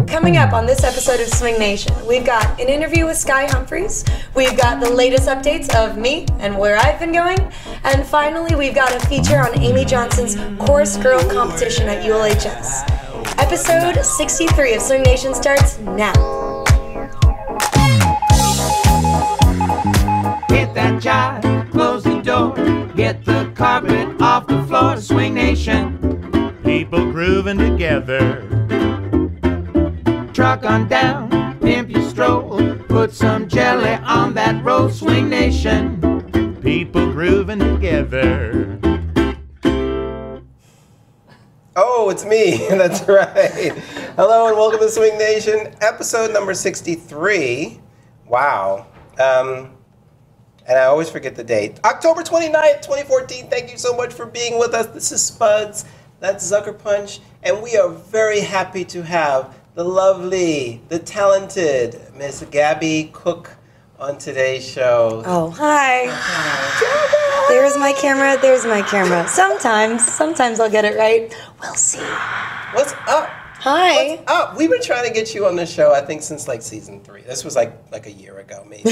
Coming up on this episode of Swing Nation, we've got an interview with Sky Humphries, we've got the latest updates of me and where I've been going, and finally we've got a feature on Amy Johnson's Chorus Girl competition at ULHS. Episode 63 of Swing Nation starts now. Hit that jive, close the door, get the carpet off the floor. Swing Nation, people grooving together. Truck on down, pimp your stroll, put some jelly on that roll. Swing Nation, people grooving together. Oh, it's me. That's right. Hello and welcome to Swing Nation, episode number 63. Wow. And I always forget the date. October 29th, 2014. Thank you so much for being with us. This is Spuds. That's Zucker Punch. And we are very happy to have the lovely, the talented Miss Gabby Cook on today's show. Oh, hi. There's my camera, there's my camera. Sometimes I'll get it right. We'll see. What's up? Hi. What's up? We've been trying to get you on the show, I think, since like season 3. This was like a year ago, maybe.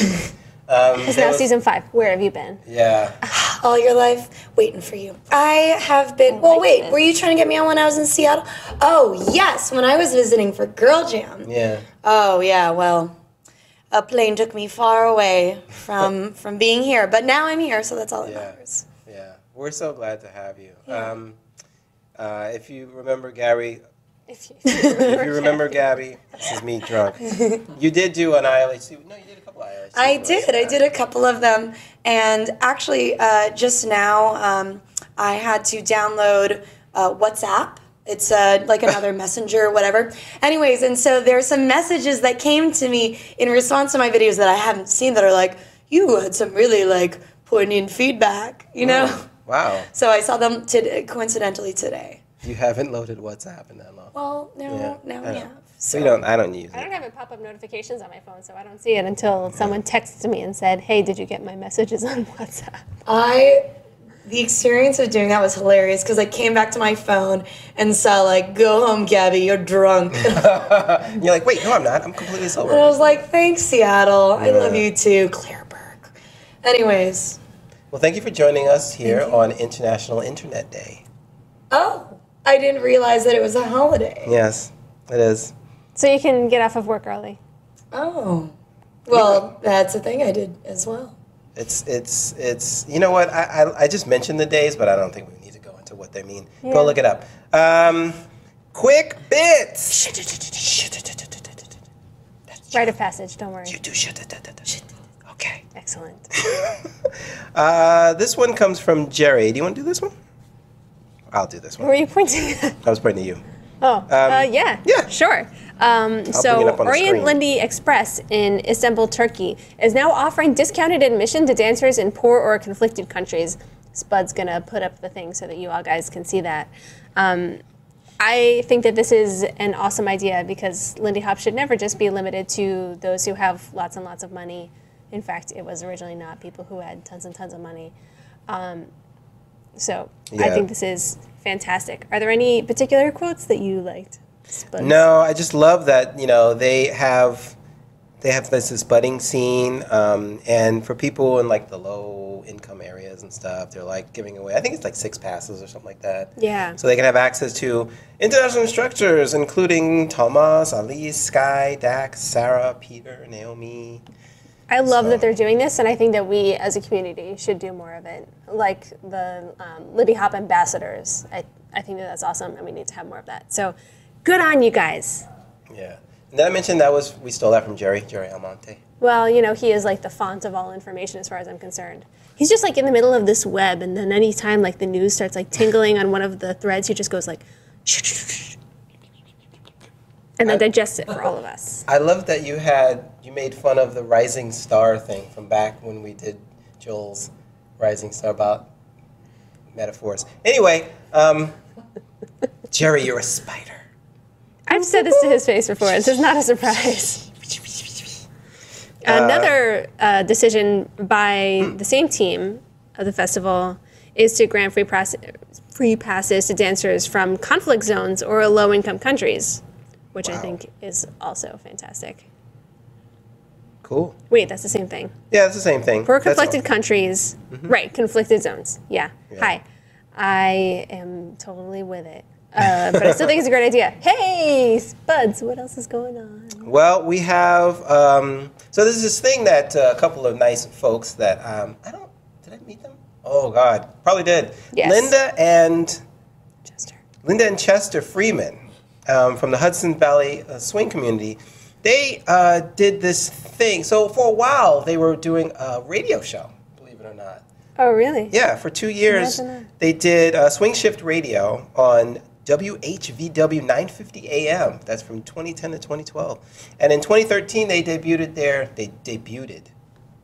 It's now season 5. Where have you been? Yeah. All your life, waiting for you. I have been, well, wait, were you trying to get me on when I was in Seattle? Oh, yes, when I was visiting for Girl Jam. Yeah. Oh, yeah, well, a plane took me far away from being here, but now I'm here, so that's all that matters. Yeah, we're so glad to have you. Yeah. If you remember Gabby, If you remember Gabby, this is me drunk. You did do an ILHC. No, you did a couple ILHC. I did a couple of them, and actually just now I had to download WhatsApp. It's like another messenger or whatever. Anyways, and so there's some messages that came to me in response to my videos that I haven't seen that are like, you had some really like poignant feedback, you know? Wow. So I saw them coincidentally today. You haven't loaded WhatsApp in that long. Well, now we have. So. I don't use it. I don't have pop-up notifications on my phone, so I don't see it until someone texts me and said, hey, did you get my messages on WhatsApp? The experience of doing that was hilarious because I came back to my phone and saw like, go home, Gabby, you're drunk. You're like, wait, no, I'm not. I'm completely sober. And I was like, thanks, Seattle. I love you too, Clareburg. Anyways. Well, thank you for joining us here on International Internet Day. Oh, I didn't realize that it was a holiday. Yes, it is. So you can get off of work early. Oh. Well, that's a thing I did as well. It's you know what, I just mentioned the days, but I don't think we need to go into what they mean. Yeah. Go look it up. Quick bits. Rite of passage, don't worry. You do okay. Excellent. This one comes from Jerry. Do you want to do this one? I'll do this one. Who are you pointing at? I was pointing to you. Oh, yeah. Yeah. Sure. bring it So up on the Orient screen. Lindy Express in Istanbul, Turkey is now offering discounted admission to dancers in poor or conflicted countries. Spud's going to put up the thing so that you all guys can see that. I think that this is an awesome idea because Lindy Hop should never just be limited to those who have lots and lots of money. In fact, it was originally not people who had tons and tons of money. So I think this is fantastic. Are there any particular quotes that you liked, Spuds? No, I just love that, you know, they have this budding scene, and for people in like the low income areas and stuff, they're like giving away, I think it's like 6 passes or something like that. Yeah. So they can have access to international instructors, including Thomas, Alice, Skye, Dax, Sarah, Peter, Naomi. I love that they're doing this, and I think that we as a community should do more of it. Like the Lindy Hop ambassadors. I think that that's awesome, and we need to have more of that. So good on you guys. Yeah. And then I mentioned we stole that from Jerry Almonte. Well, you know, he is like the font of all information as far as I'm concerned. He's just like in the middle of this web, and then anytime like the news starts like tingling on one of the threads, he just goes like, and then digests it for all of us. I love that you made fun of the rising star thing from back when we did Joel's rising star about metaphors. Anyway, Jerry, you're a spider. I've said this to his face before. This is not a surprise. Another decision by the same team of the festival is to grant free passes to dancers from conflict zones or low-income countries. which I Wow. think is also fantastic. Cool. Wait, that's the same thing. Yeah, it's the same thing. For That's all. conflicted countries, right, conflicted zones. Yeah. Hi. I am totally with it. But I still think it's a great idea. Hey, Spuds, what else is going on? Well, we have, so there's this thing that a couple of nice folks that, did I meet them? Oh, God, probably did. Yes. Linda and Chester Freeman from the Hudson Valley swing community. They did this thing. So for a while, they were doing a radio show, believe it or not. Oh, really? Yeah, for 2 years, Imagine that. they did Swing Shift Radio on WHVW 950 AM. That's from 2010 to 2012. And in 2013, they debuted.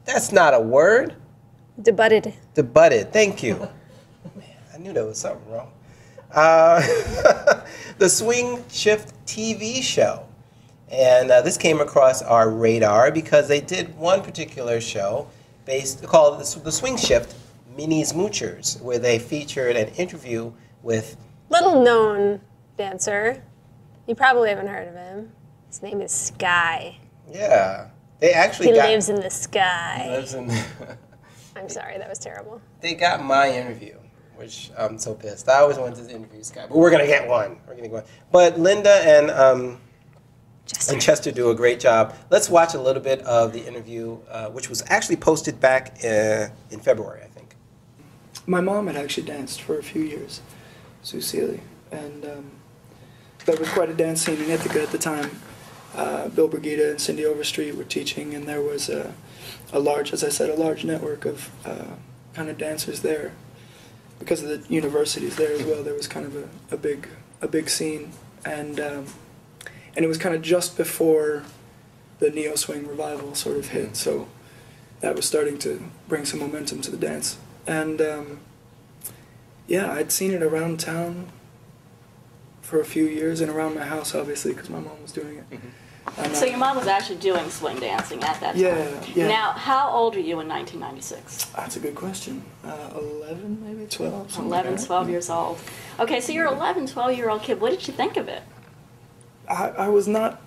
That's not a word. Debuted. Thank you. Man, I knew there was something wrong. The Swing Shift TV show. And this came across our radar because they did one particular show called the Swing Shift Mini Smoochers, where they featured an interview with Little known dancer. You probably haven't heard of him. His name is Skye. Yeah. They actually He lives in the sky. lives in I'm sorry, that was terrible. They got my interview, which I'm so pissed. I always wanted to interview Skye, but we're gonna get one. But Linda and Chester do a great job. Let's watch a little bit of the interview, which was actually posted back in February, I think. My mom had actually danced for a few years, Sue Seeley, and there was quite a dance scene in Ithaca at the time. Bill Brigida and Cindy Overstreet were teaching, and there was a large network of kind of dancers there. Because of the universities there as well, there was kind of a big scene, and it was kind of just before the neo swing revival sort of hit, so that was starting to bring some momentum to the dance. And yeah, I'd seen it around town for a few years and around my house, obviously, because my mom was doing it. And, So your mom was actually doing swing dancing at that time? Yeah. Now, how old were you in 1996? That's a good question. 11, maybe 12. something 11, like that. 12 years old. Okay, so you're an 11, 12-year-old kid. What did you think of it? I was not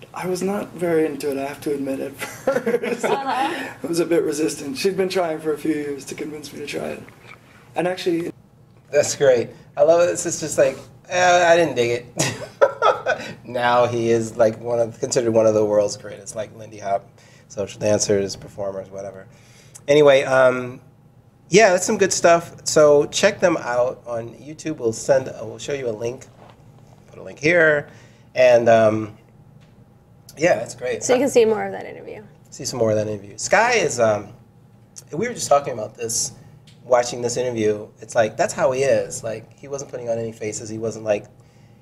very into it, I have to admit, at first. I was a bit resistant. She'd been trying for a few years to convince me to try it. And actually... That's great. I love it. It's just like, I didn't dig it. Now he is like considered one of the world's greatest, like Lindy Hop, social dancers, performers, whatever. Anyway, yeah, that's some good stuff. So check them out on YouTube. We'll show you a link. Put a link here. And yeah, that's great. So you can see more of that interview. See some more of that interview. Skye is, we were just talking about this, watching this interview. It's like, that's how he is. Like, he wasn't putting on any faces. He wasn't like,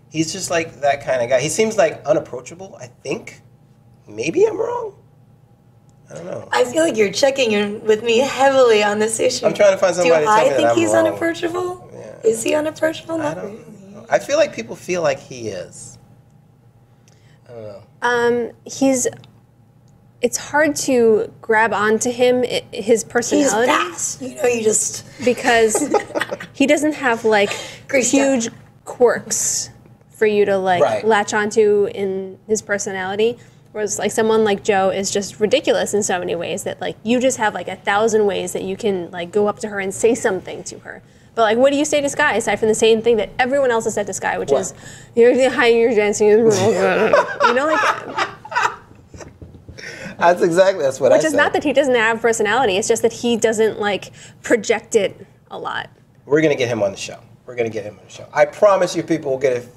he's just like that kind of guy. He seems like unapproachable, I think. Maybe I'm wrong. I don't know. I feel like you're checking in with me heavily on this issue. I'm trying to find somebody to tell me Do I that think I'm he's wrong. unapproachable? Yeah. Is he unapproachable? I Not don't really. know. I feel like people feel like he is. I don't know. It's hard to grab onto him, his He's personality. fast. You just... Because he doesn't have like Greased huge quirks for you to like Right. latch onto in his personality. Whereas like someone like Joe is just ridiculous in so many ways that like you just have like 1,000 ways that you can like go up to her and say something to her. But like, what do you say to Skye aside from the same thing that everyone else has said to Skye, which What? is, you're dancing, you know, like. That's what I Which said. is not that he doesn't have personality. It's just that he doesn't like project it a lot. We're going to get him on the show. I promise you people will get it.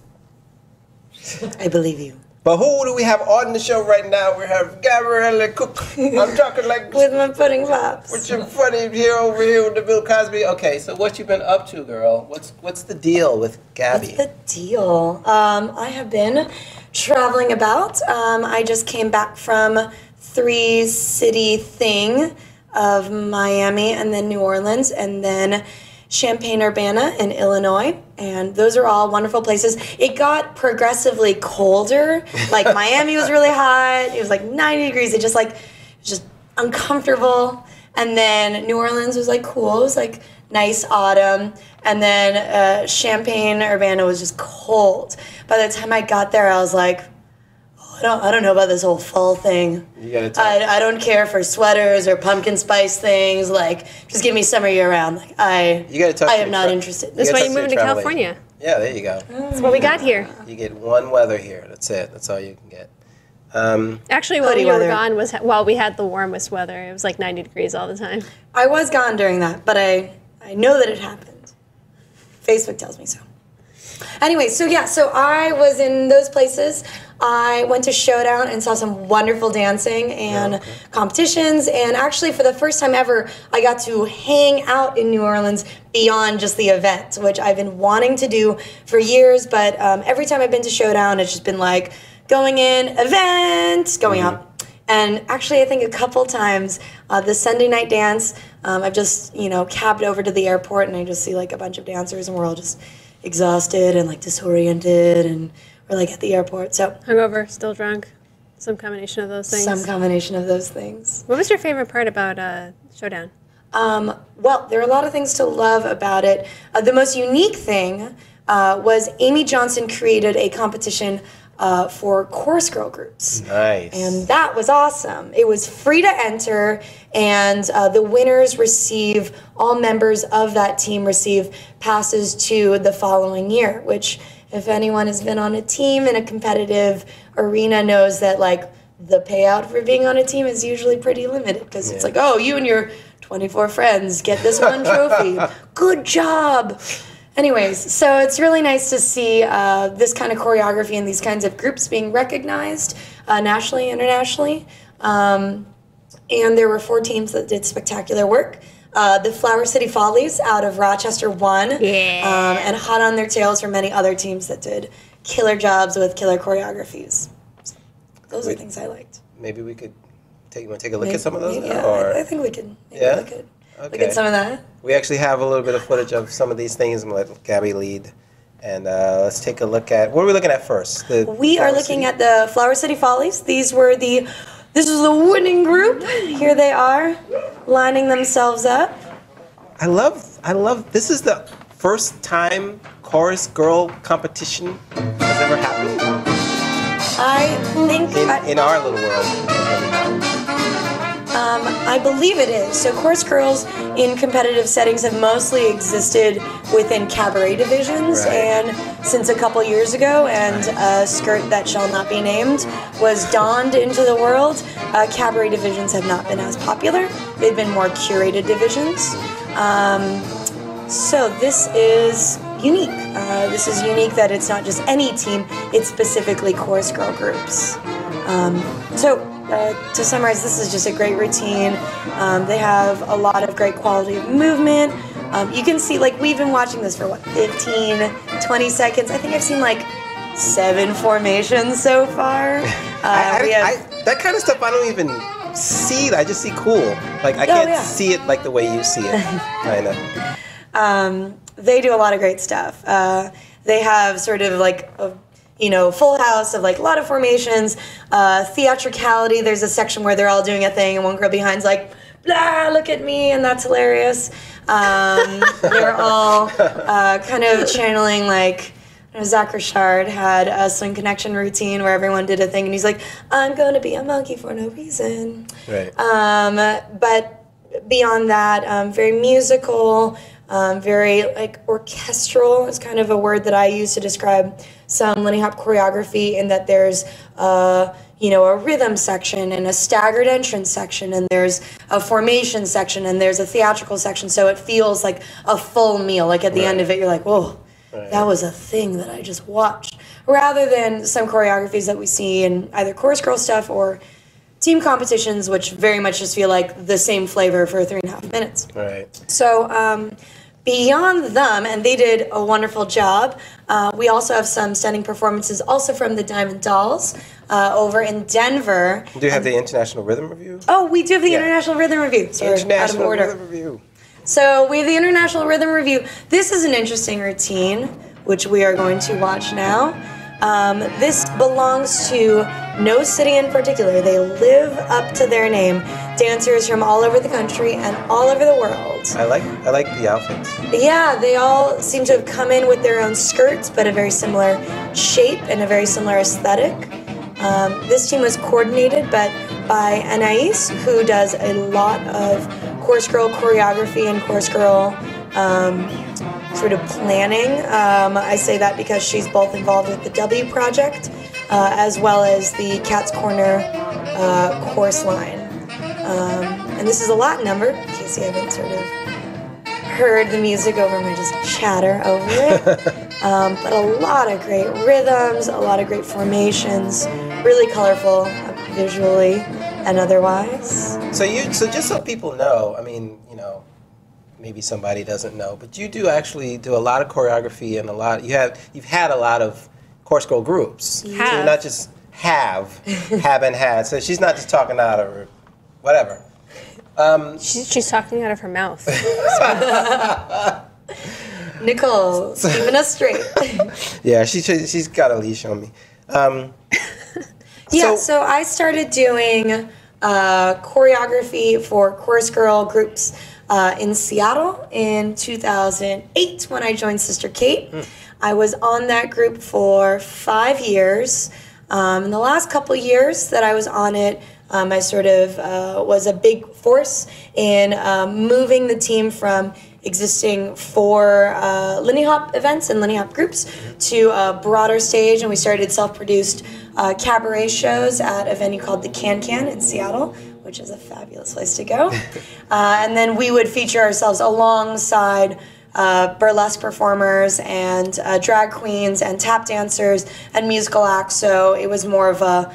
I believe you. But who do we have on the show right now? We have Gabby Cook. I'm talking like With my pudding pops. with your funny here over here with the Bill Cosby. Okay, so what you been up to, girl? What's the deal with Gabby? What's the deal? I have been traveling about. I just came back from 3-city thing of Miami and then New Orleans and then Champaign-Urbana in Illinois, and those are all wonderful places. It got progressively colder. Like Miami was really hot. It was like 90 degrees. It was just uncomfortable. And then New Orleans was like cool. It was like nice autumn. And then Champaign-Urbana was just cold. By the time I got there, I was like, I don't know about this whole fall thing. You gotta tell. I don't care for sweaters or pumpkin spice things. Like, just give me summer year round. Like, You gotta talk I to am your not tra- interested. That's You why gotta you talk moved to to your travel California. agent. Yeah, there you go. That's what we got here. You get one weather here. That's it. That's all you can get. Actually, while Hoodie you were weather. gone was while we had the warmest weather. It was like 90 degrees all the time. I was gone during that, but I know that it happened. Facebook tells me so. Anyway, so I was in those places. I went to Showdown and saw some wonderful dancing and competitions. And actually, for the first time ever, I got to hang out in New Orleans beyond just the event, which I've been wanting to do for years. But every time I've been to Showdown, it's just been like going in, event, going out. And actually, I think a couple times, the Sunday night dance, I've just, cabbed over to the airport and I just see like a bunch of dancers and we're all just exhausted and like disoriented and we're like at the airport. So Hungover, still drunk, some combination of those things. some combination of those things. What was your favorite part about Showdown? Well, there are a lot of things to love about it. The most unique thing was Amy Johnson created a competition for chorus girl groups. Nice. And that was awesome. It was free to enter, and the winners all members of that team receive passes to the following year, which if anyone has been on a team in a competitive arena knows that like the payout for being on a team is usually pretty limited because it's like, oh, you and your 24 friends get this one trophy. Good job. Anyways, so it's really nice to see this kind of choreography and these kinds of groups being recognized nationally, internationally. And there were 4 teams that did spectacular work. The Flower City Follies out of Rochester won. And hot on their tails for many other teams that did killer jobs with killer choreographies. So those are things I liked. Maybe we could take a look at some of those? Yeah, or? I think we could. Maybe Yeah? we could look Okay. at some of that. We actually have a little bit of footage of some of these things. I'm going to let Gabby lead. And let's take a look at, what are we looking at first? We are looking at the Flower City Follies. This was the winning group. Here they are, lining themselves up. I love, this is the first time chorus girl competition has ever happened I think in our little world. I believe it is. So chorus girls in competitive settings have mostly existed within cabaret divisions, Right. and since a couple years ago, and a skirt that shall not be named was donned into the world, cabaret divisions have not been as popular. They've been more curated divisions. So this is unique. This is unique that it's not just any team, it's specifically chorus girl groups. To summarize, this is just a great routine. They have a lot of great quality of movement. You can see, like, we've been watching this for 15, 20 seconds. I think I've seen like 7 formations so far. That kind of stuff I don't even see. I just see cool. Like, I can't see it like the way you see it, kind of. They do a lot of great stuff. They have sort of like a full house of like a lot of formations, theatricality. There's a section where they're all doing a thing and one girl behind's like, blah, look at me, and that's hilarious. They're all kind of channeling like, Zach Richard had a Swing Connection routine where everyone did a thing and he's like, I'm going to be a monkey for no reason. Right. But beyond that, very musical, very like orchestral is kind of a word that I use to describe some Lindy Hop choreography, in that there's a rhythm section and a staggered entrance section, and there's a formation section, and there's a theatrical section, so it feels like a full meal. Like at the end of it, you're like, whoa, that was a thing that I just watched. Rather than some choreographies that we see in either chorus girl stuff or team competitions, which very much just feel like the same flavor for 3.5 minutes. Right. So beyond them, and they did a wonderful job, we also have some stunning performances also from the Diamond Dolls over in Denver. Do you have the International Rhythm Review? Oh, we do have the International Rhythm Review. Sorry, out of International order. Rhythm Review. So we have the International Rhythm Review. This is an interesting routine, which we are going to watch now. This belongs to no city in particular. They live up to their name. Dancers from all over the country and all over the world. I like the outfits. Yeah, they all seem to have come in with their own skirts, but a very similar shape and a very similar aesthetic. This team was coordinated by Anais, who does a lot of Chorus Girl choreography and Chorus Girl sort of planning. I say that because she's both involved with the W Project as well as the Cat's Corner course line. And this is a Latin number, in case you haven't sort of heard the music over my just chatter over it. But a lot of great rhythms, a lot of great formations, really colorful visually and otherwise. So just so people know, I mean, you know, maybe somebody doesn't know, but you do actually do a lot of choreography and you've had a lot of Chorus Girl groups. Have. So you're not just have and had. So she's not just talking out of her, whatever. She's talking out of her mouth. Nicole, keeping us straight. Yeah, she's got a leash on me. So I started doing choreography for Chorus Girl groups in Seattle in 2008 when I joined Sister Kate. I was on that group for 5 years. In the last couple years that I was on it, I sort of was a big force in moving the team from existing 4 Lindy Hop events and Lindy Hop groups to a broader stage, and we started self-produced cabaret shows at a venue called the Can in Seattle, which is a fabulous place to go. And then we would feature ourselves alongside burlesque performers and drag queens and tap dancers and musical acts, so it was more of a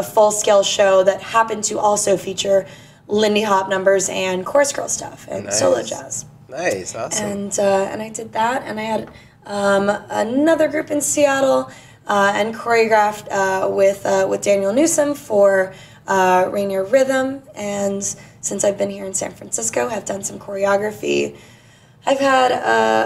full-scale show that happened to also feature Lindy Hop numbers and Chorus Girl stuff and solo jazz. Nice, awesome. And I did that, and I had another group in Seattle and choreographed with Daniel Newsom for Rainier Rhythm, and since I've been here in San Francisco, I've done some choreography. I've had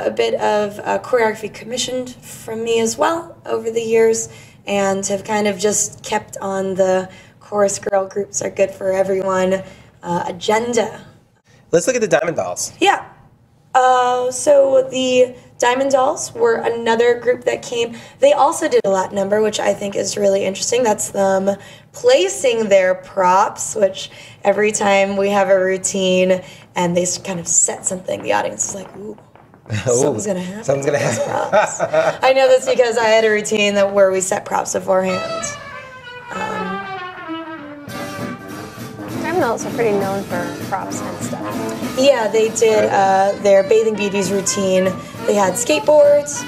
a bit of choreography commissioned from me as well over the years, and have kind of just kept on the Chorus Girl groups are good for everyone agenda. Let's look at the Diamond Dolls. Yeah. So the Diamond Dolls were another group that came. They also did a Latin number, which I think is really interesting. That's them placing their props, which every time we have a routine and they kind of set something, the audience is like, ooh. Something's gonna happen. Something's gonna happen. Props. I know this because I had a routine where we set props beforehand. Diamond Dolls are pretty known for props and stuff. Yeah, they did their Bathing Beauties routine. They had skateboards.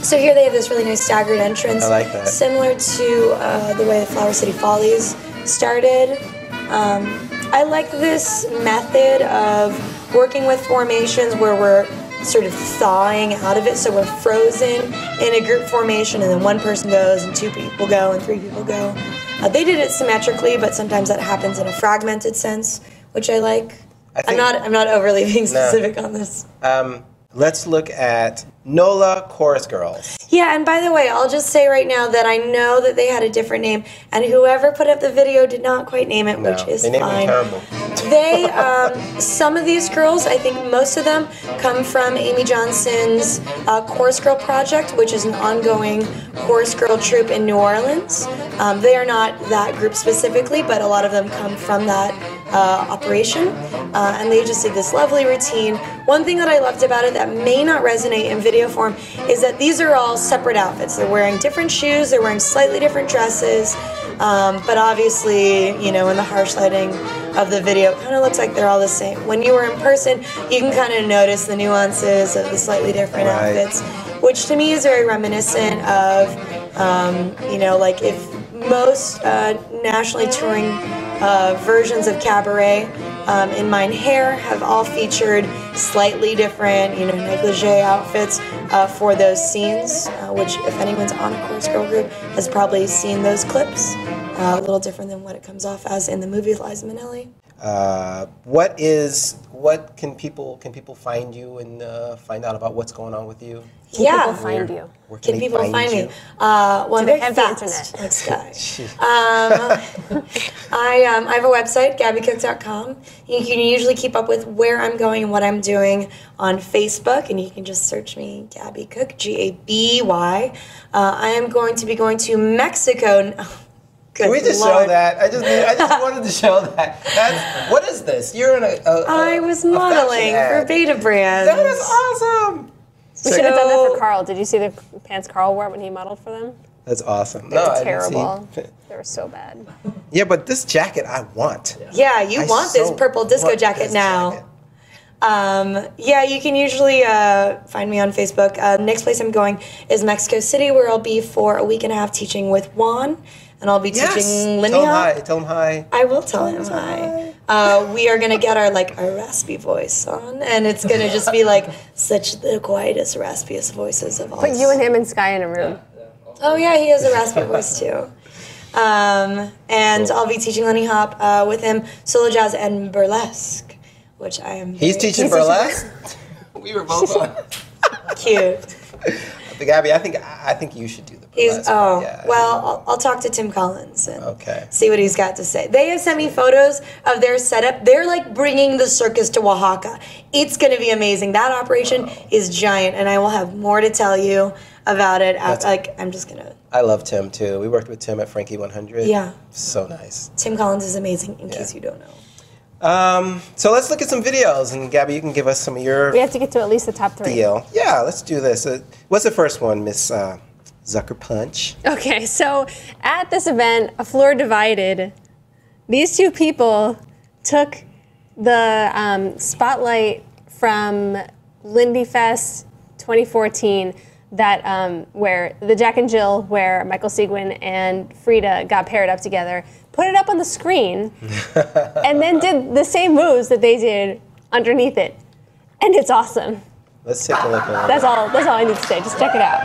So here they have this really nice staggered entrance. I like that. Similar to the way the Flower City Follies started. I like this method of working with formations where we're sort of thawing out of it, so we're frozen in a group formation and then one person goes and 2 people go and 3 people go. They did it symmetrically, but sometimes that happens in a fragmented sense, which I like. I'm not overly being specific on this. Let's look at NOLA Chorus Girls. Yeah, and by the way, I'll just say right now that I know that they had a different name, and whoever put up the video did not quite name it, which is they named fine. it terrible. They, some of these girls, I think most of them, come from Amy Johnson's Chorus Girl Project, which is an ongoing chorus girl troupe in New Orleans. They are not that group specifically, but a lot of them come from that operation, and they just did this lovely routine. One thing that I loved about it that may not resonate in video form is that these are all separate outfits. They're wearing different shoes, they're wearing slightly different dresses, but obviously, you know, in the harsh lighting of the video, it kind of looks like they're all the same. When you were in person, you can kind of notice the nuances of the slightly different outfits, which to me is very reminiscent of, you know, like if most nationally touring versions of cabaret in Mine Hair have all featured slightly different, you know, negligee outfits for those scenes, which if anyone's on a Chorus Girl group has probably seen those clips. A little different than what it comes off as in the movie with Liza Minnelli. What can people find you and find out about what's going on with you? Can people find you? Where Can people find me? Well, I'm they very have the fast, internet? like Skye. I have a website, GabbyCook.com. You can usually keep up with where I'm going and what I'm doing on Facebook, and you can just search me, Gabby Cook, Gaby. I am going to be going to Mexico. Can we just show that? I just wanted to show that. What is this? You're in I was modeling for Beta Brands. That is awesome. We should have done that for Carl. Did you see the pants Carl wore when he modeled for them? That's awesome. They were terrible. They were so bad. Yeah, but this jacket I want. Yeah, you want this purple disco jacket now. Yeah, you can usually find me on Facebook. Next place I'm going is Mexico City, where I'll be for a week and a half teaching with Juan, and I'll be teaching Lindy Hop. Tell him hi. I will tell him hi. We are gonna get our raspy voice on, and it's gonna just be like such the quietest, raspiest voices of all. Put you and him and Skye in a room. Oh yeah, he has a raspy voice too. And I'll be teaching Lindy Hop with him, solo jazz and burlesque, which I am. He's teaching burlesque. We were both on. Cute. But Gabby, I think you should do the burlesque. I'll talk to Tim Collins and see what he's got to say. They have sent me photos of their setup. They're like bringing the circus to Oaxaca. It's going to be amazing. That operation is giant, and I will have more to tell you about it. I'm just going to. I love Tim too. We worked with Tim at Frankie 100. Yeah. So nice. Tim Collins is amazing, in case you don't know. So let's look at some videos, and Gabby, you can give us some of your. We have to get to at least the top 3. Deal. Yeah, let's do this. What's the first one, Miss Zucker Punch? Okay, so at this event, A Floor Divided, these two people took the spotlight from Lindy Fest 2014. That where the Jack and Jill, where Michael Seguin and Frida got paired up together, put it up on the screen, and then did the same moves that they did underneath it, and it's awesome. Let's take a look at it. That's all I need to say. Just check it out.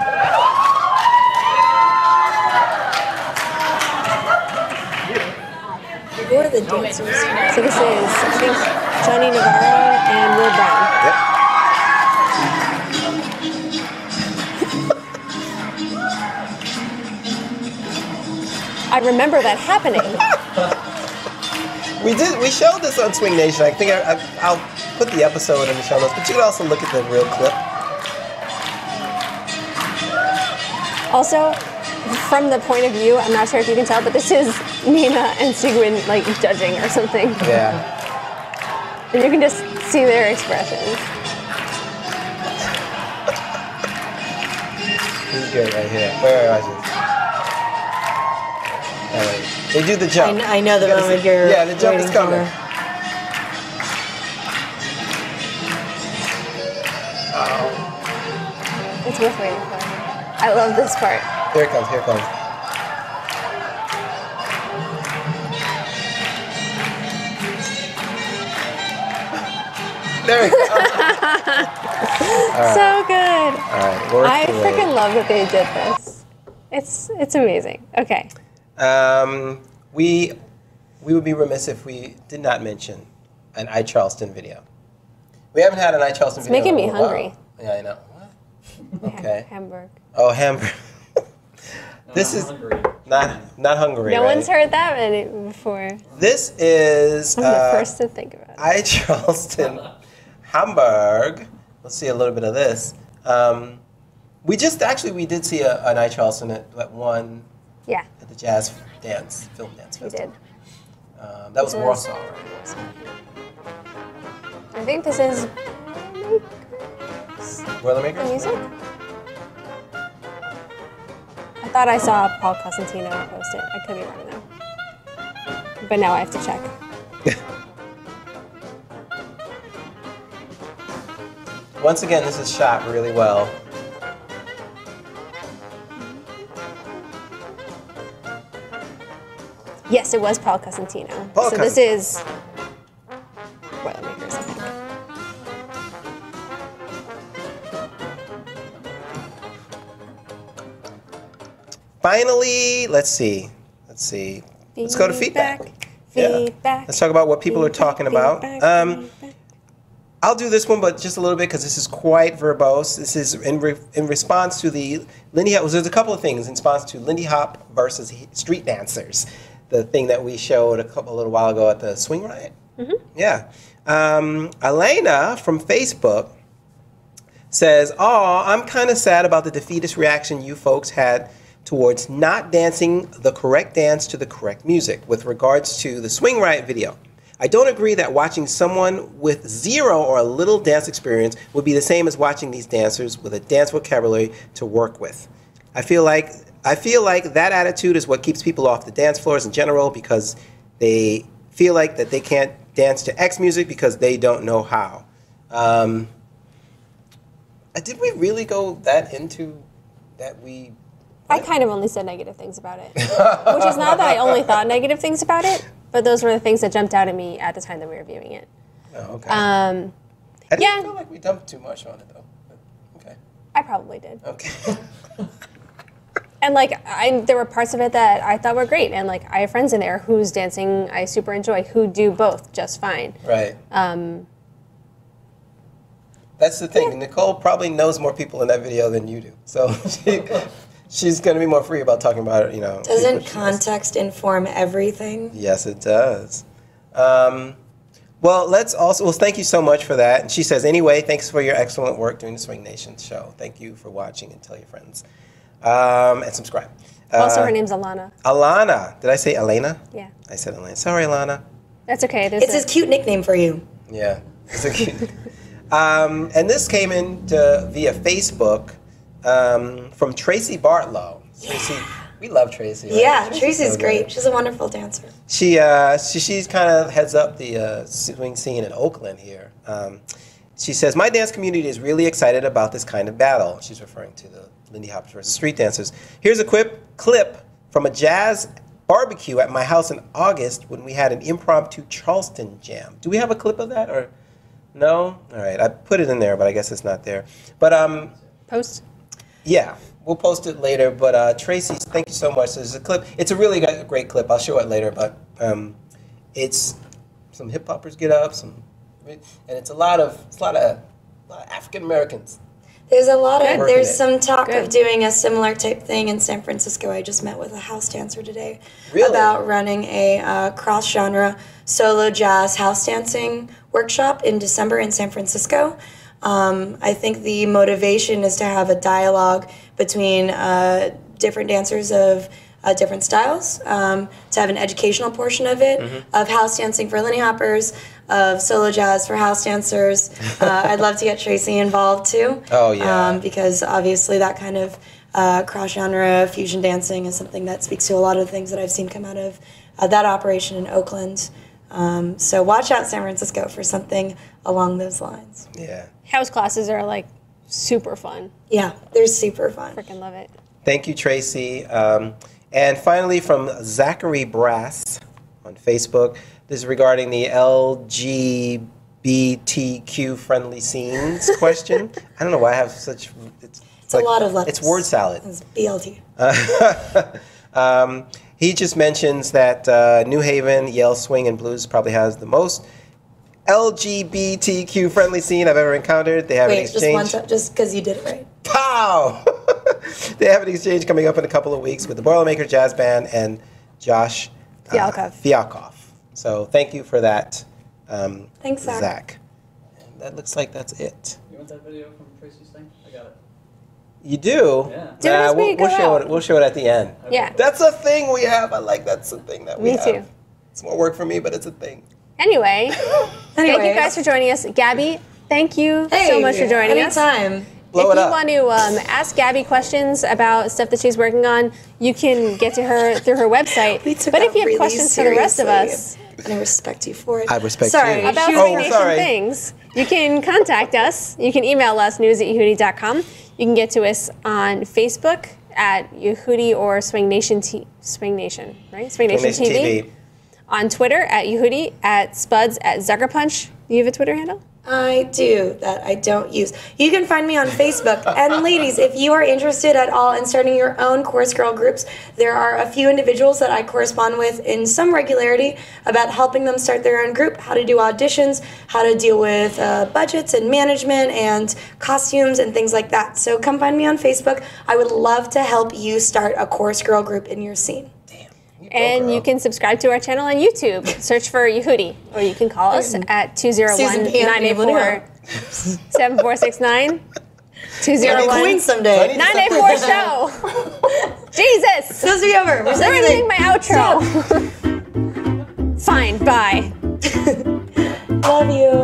Who are the dancers? So this is, I think, Johnny Navarro and Will Brown. Yep. I remember that happening. We showed this on SwingNation. I think I'll put the episode in the show notes, but you can also look at the real clip. Also, from the point of view, I'm not sure if you can tell, but this is Nina and Seguin like judging or something. Yeah. And you can just see their expressions. This is good right here. Wait, watch this. They do the jump. I know the moment you're. Yeah, the jump is coming. It's worth waiting for. I love this part. Here it comes, here it comes. There we go. Right. So good. All right, I freaking love that they did this. It's amazing. Okay. We would be remiss if we did not mention an I Charleston video. We haven't had an I Charleston video. It's making me hungry. Yeah, I know. What? Okay. Hamburg. Oh, Hamburg. This is not Hungary. No right? one's heard that many before. This is I'm the first to think about it. I Charleston, Hamburg. Let's see a little bit of this. We did see an I Charleston at one. Yeah. At the Jazz Film Dance Festival. We did. That was Warsaw, right? I think this is Boilermakers? The music? I thought I saw Paul Cosentino post it. I could be wrong though. But now I have to check. Once again, this is shot really well. Yes, it was Paul Cosentino. So this is Boilermakers, I think. Finally, let's see. Let's go to feedback. Feedback. Let's talk about what people are talking about. I'll do this one, but just a little bit because this is quite verbose. This is in response to the Lindy Hop. There's a couple of things in response to Lindy Hop versus street dancers. The thing that we showed a little while ago at the Swing Riot. Mm-hmm. Yeah. Elena from Facebook says, "Oh, I'm kind of sad about the defeatist reaction you folks had towards not dancing the correct dance to the correct music with regards to the Swing Riot video. I don't agree that watching someone with zero or a little dance experience would be the same as watching these dancers with a dance vocabulary to work with. I feel like that attitude is what keeps people off the dance floors in general, because they feel like that they can't dance to X music because they don't know how. Did we really go that into that we... I kind of only said negative things about it, which is not that I only thought negative things about it, but those were the things that jumped out at me at the time that we were viewing it. Oh, okay. I didn't feel like we dumped too much on it, though. But, okay. I probably did. Okay. And like, there were parts of it that I thought were great, and like, I have friends in there whose dancing I super enjoy, who do both just fine. Right. That's the thing. Yeah. Nicole probably knows more people in that video than you do, so she's going to be more free about talking about it. You know. Doesn't context inform everything? Yes, it does. Well, thank you so much for that. And she says, anyway, thanks for your excellent work doing the Swing Nation show. Thank you for watching, and tell your friends. And subscribe. Also, her name's Alana. Alana. Did I say Elena? Yeah. I said Elena. Sorry, Alana. That's okay. It's his cute nickname for you. Yeah. It's a cute. And this came in via Facebook from Tracy Bartlow. Tracy, we love Tracy. Right? Yeah, Tracy's great. She's a wonderful dancer. She kind of heads up the swing scene in Oakland here. She says, my dance community is really excited about this kind of battle. She's referring to the Lindy Hoppers versus street dancers. Here's a clip from a jazz barbecue at my house in August when we had an impromptu Charleston jam. Do we have a clip of that, or no? All right, I put it in there, but I guess it's not there. But post. Yeah, we'll post it later. But Tracy, thank you so much. There's a clip. It's a really great clip. I'll show it later. But it's some hip hoppers get up, and it's a lot of African Americans. There's some talk of doing a similar type thing in San Francisco. I just met with a house dancer today about running a cross-genre solo jazz house dancing workshop in December in San Francisco. I think the motivation is to have a dialogue between different dancers of different styles, to have an educational portion of it, of house dancing for Lindy Hoppers, of solo jazz for house dancers. I'd love to get Tracy involved too. Oh, yeah. Because obviously that kind of cross-genre fusion dancing is something that speaks to a lot of the things that I've seen come out of that operation in Oakland. So watch out, San Francisco, for something along those lines. Yeah. House classes are like super fun. Yeah, they're super fun. Freaking love it. Thank you, Tracy. And finally, from Zachary Brass on Facebook, this is regarding the LGBTQ friendly scenes question. I don't know why I have such... It's like, a lot of letters. It's word salad. It's BLT. He just mentions that New Haven, Yale Swing and Blues probably has the most LGBTQ friendly scene I've ever encountered. They have an exchange. Just because you did it right. Pow! They have an exchange coming up in a couple of weeks with the Boilermaker Jazz Band and Josh Fialkov. So thank you for that, thanks, Zach. And that looks like that's it. You want that video from Tracy's thing? I got it. You do? Yeah. We'll show it at the end. Okay. Yeah. That's a thing we have. I like that's a thing that we have. Me too. It's more work for me, but it's a thing. Anyway, thank you guys for joining us. Gabby, thank you so much for joining us. Anytime. If you want to ask Gabby questions about stuff that she's working on, you can get to her through her website. But if you have questions for the rest of us, and I respect you for it. I respect you. About SwingNation things, you can contact us. You can email us, news@yehoodi.com. You can get to us on Facebook at Yehoodi or SwingNation, right? SwingNation TV. On Twitter at Yehoodi, at Spuds, at Zuckerpunch. You have a Twitter handle? I do, that I don't use. You can find me on Facebook. And ladies, if you are interested at all in starting your own chorus girl groups, there are a few individuals that I correspond with in some regularity about helping them start their own group, how to do auditions, how to deal with budgets and management and costumes and things like that. So come find me on Facebook. I would love to help you start a chorus girl group in your scene. And you can subscribe to our channel on YouTube. Search for Yehoodi, or you can call us at 201-984-7469. 201-984 show. Jesus! Supposed to be over. We're Ruining my outro. Fine, bye. Love you.